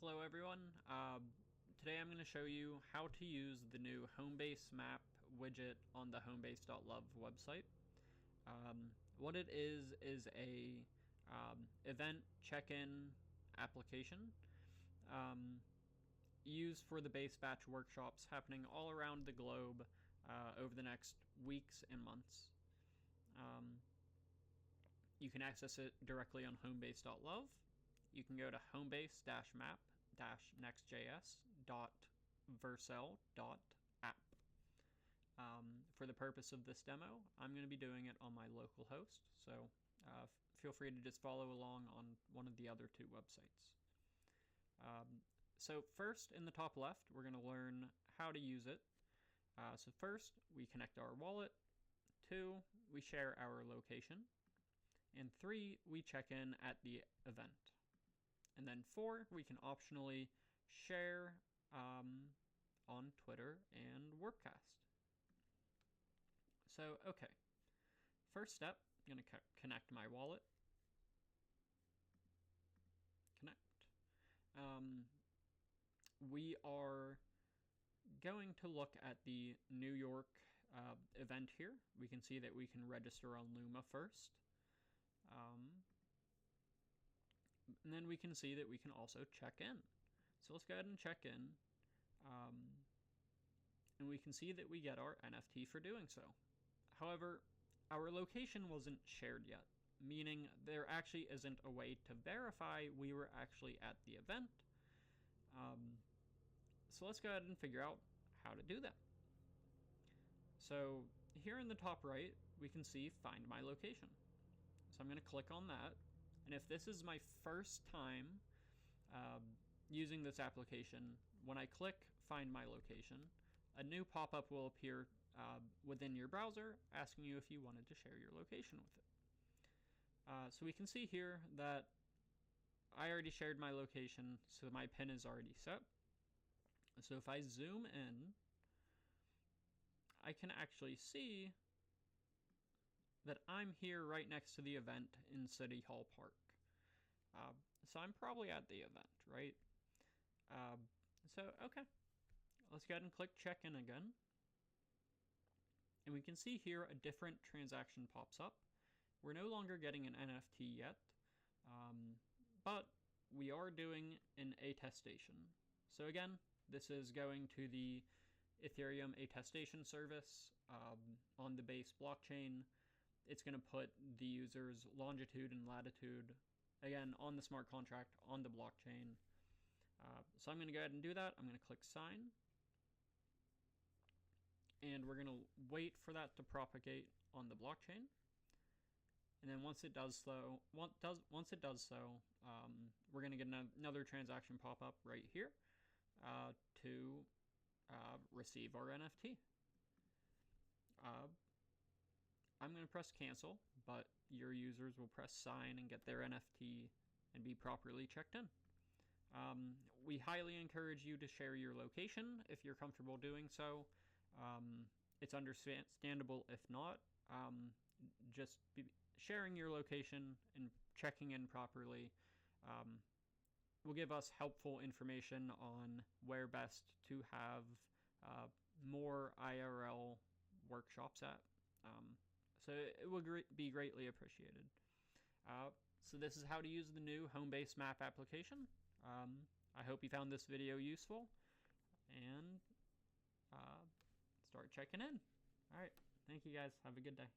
Hello everyone. Today I'm going to show you how to use the new Homebase map widget on the homebase.love website. What it is a event check-in application used for the base batch workshops happening all around the globe over the next weeks and months. You can access it directly on homebase.love. You can go to homebase-map-nextjs.vercel.app. For the purpose of this demo, I'm going to be doing it on my local host, so feel free to just follow along on one of the other two websites. So first, in the top left, we're going to learn how to use it. So first, we connect our wallet. 2, we share our location. And 3, we check in at the event. And then 4, we can optionally share on Twitter and Workcast. So, okay. First step, I'm going to connect my wallet. Connect. We are going to look at the New York event here. We can see that we can register on Luma first. And then we can see that we can also check in. So let's go ahead and check in. And we can see that we get our NFT for doing so. However, our location wasn't shared yet, meaning there actually isn't a way to verify we were actually at the event. So let's go ahead and figure out how to do that. So here in the top right, we can see Find My Location. So I'm going to click on that. And if this is my first time using this application, when I click Find My Location, a new pop-up will appear within your browser asking you if you wanted to share your location with it. So we can see here that I already shared my location, so my PIN is already set. So if I zoom in, I can actually see that I'm here right next to the event in City Hall Park. So I'm probably at the event, right? So, okay. Let's go ahead and click check in again. And we can see here a different transaction pops up. We're no longer getting an NFT yet, but we are doing an attestation. So again, this is going to the Ethereum attestation service on the base blockchain. It's going to put the user's longitude and latitude, again, on the smart contract, on the blockchain. So I'm going to go ahead and do that. I'm going to click sign. And we're going to wait for that to propagate on the blockchain. And then once it does so, we're going to get another transaction pop up right here to receive our NFT. I'm going to press cancel, but your users will press sign and get their NFT and be properly checked in. We highly encourage you to share your location if you're comfortable doing so. It's understandable if not. Just sharing your location and checking in properly will give us helpful information on where best to have more IRL workshops at. So it would be greatly appreciated. So this is how to use the new Homebase map application. I hope you found this video useful, and start checking in. All right. Thank you guys. Have a good day.